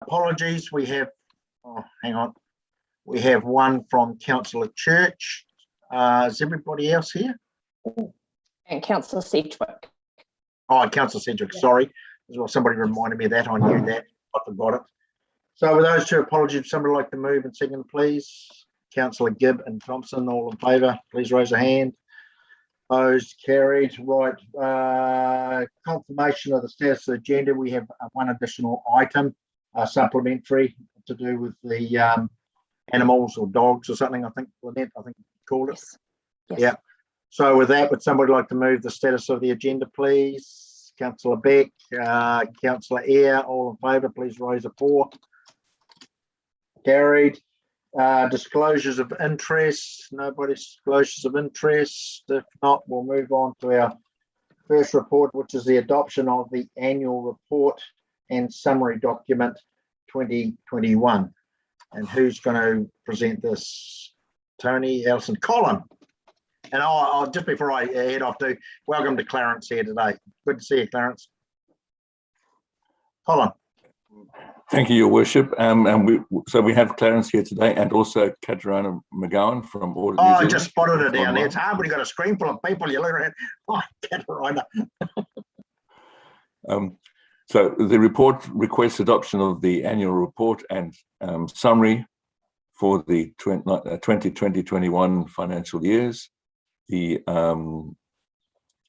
apologies. We have, hang on. We have one from Councillor Church. Is everybody else here? And Councillor Sedgwick. Oh, Councillor Sedgwick, sorry. As well, somebody reminded me of that. I knew that. I forgot it. So with those two apologies, somebody like to move and second, please. Councillor Gibb and Thompson, all in favour, please raise a hand. Opposed, carried. Right. Confirmation of the status of the agenda. We have one additional item, supplementary, to do with the animals or dogs or something, I think, Lynette, you called it. Yes. Yeah. So with that, would somebody like to move the status of the agenda, please? Councillor Beck, Councillor Eyre, all in favour, please raise a paw. Carried. Disclosures of interest. Nobody's disclosures of interest. If not, we'll move on to our first report, which is the adoption of the annual report and summary document 2021. And who's going to present this? Tony, Alison, Colin. And I'll just before I head off, welcome to Clarence here today. Good to see you, Clarence. Colin. Thank you, Your Worship. And we have Clarence here today, and also Catriona McGowan from Audit New Zealand. I just spotted her down there. It's hard when you've got a screen full of people. You look around. Oh, Catriona. So the report requests adoption of the annual report and summary for the 2020-21 financial years. The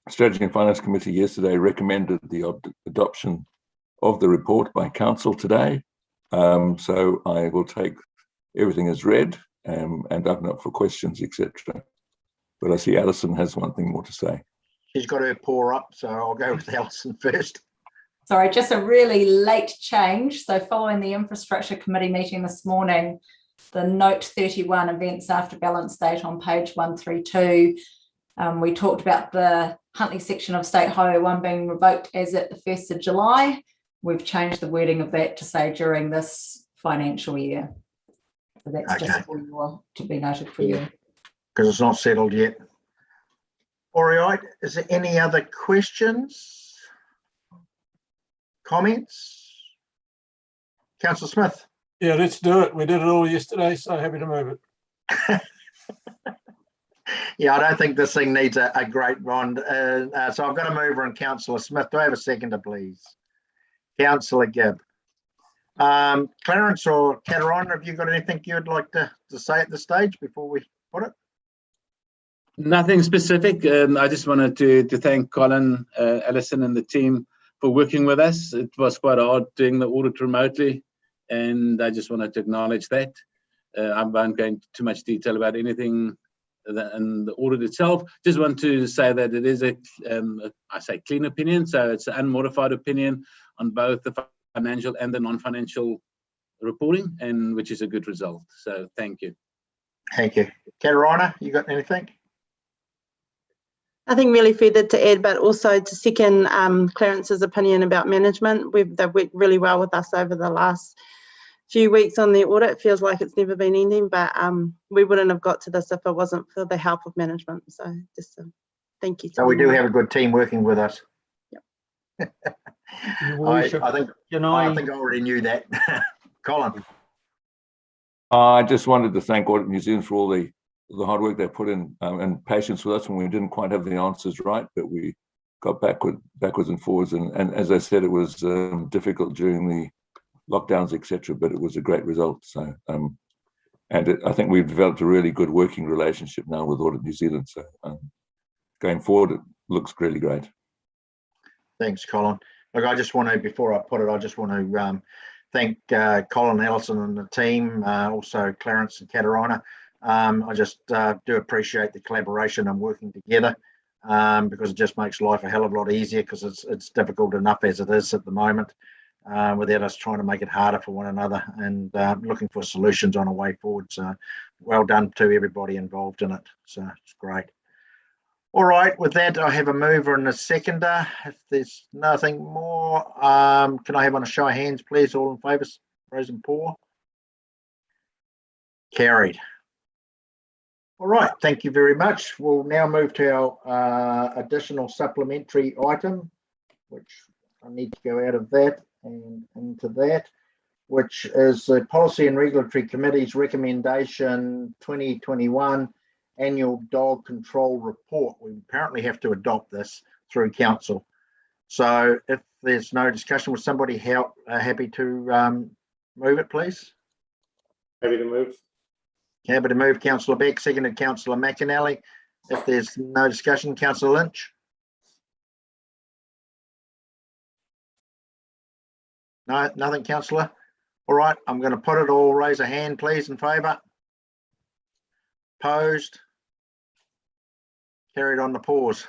Strategy and Finance Committee yesterday recommended the adoption of the report by Council today. So I will take everything as read and open up for questions, etc. But I see Alison has one thing more to say. She's got her paw up, so I'll go with Alison first. Sorry, just a really late change. So following the Infrastructure Committee meeting this morning, the note 31 events after balance date on page 132, we talked about the Huntly section of State Highway 1 being revoked as at the 1st of July. We've changed the wording of that to say during this financial year. So that's okay. just for you to be noted for you. Because it's not settled yet. All right, is there any other questions? Comments? Councillor Smith. Yeah, let's do it. We did it all yesterday, so happy to move it. Yeah, I don't think this thing needs a great one. So I've got to move on, Councillor Smith. Do I have a seconder, please? Councillor Gibb. Clarence or Catriona, have you got anything you'd like to say at this stage before we put it? Nothing specific. I just wanted to thank Colin, Alison and the team for working with us. It was quite hard doing the audit remotely, and I just wanted to acknowledge that. I won't go into too much detail about anything in the audit itself. Just want to say that it is I say clean opinion, so it's an unmodified opinion on both the financial and the non-financial reporting, and which is a good result. So thank you. Thank you. Catriona, you got anything? Nothing really further to add, but also to second Clarence's opinion about management. They've worked really well with us over the last few weeks on the audit. It feels like it's never been ending, but we wouldn't have got to this if it wasn't for the help of management. So just thank you. So we do have a good team working with us. Yep. I think I already knew that. Colin. I just wanted to thank Audit New Zealand for all the hard work they put in and patience with us when we didn't quite have the answers right, but we got backwards and forwards. And as I said, it was difficult during the lockdowns, etc., but it was a great result. So, I think we've developed a really good working relationship now with Audit New Zealand. So going forward, it looks really great. Thanks, Colin. Look, I just want to, before I put it, I just want to thank Colin, Alison and the team, also Clarence and Catriona. I just do appreciate the collaboration and working together because it just makes life a hell of a lot easier, because it's difficult enough as it is at the moment without us trying to make it harder for one another, and looking for solutions on a way forward. So well done to everybody involved in it. So it's great. All right, with that, I have a mover and a seconder. If there's nothing more, can I have on a show of hands, please? All in favour, raise and paw. Carried. All right, thank you very much. We'll now move to our additional supplementary item, which I need to go out of that and into that. which is the Policy and Regulatory Committee's recommendation 2021 Annual Dog Control Report. We apparently have to adopt this through council. So if there's no discussion, would somebody happy to move it, please? Happy to move. Happy to move, Councillor Beck, seconded Councillor McAnally. If there's no discussion, Councillor Lynch? No, nothing, Councillor? All right, I'm going to put it all. Raise a hand, please, in favour. Opposed? Carried on the pause.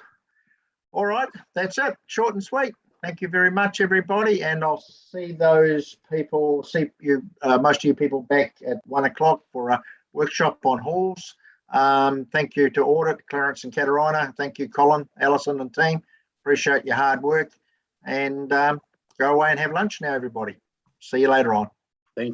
All right, that's it. Short and sweet. Thank you very much, everybody. And I'll see those people, most of you people back at 1 o'clock for a workshop on halls. Thank you to Audit, Clarence and Catarina. Thank you, Colin, Alison and team. Appreciate your hard work. And go away and have lunch now, everybody. See you later on.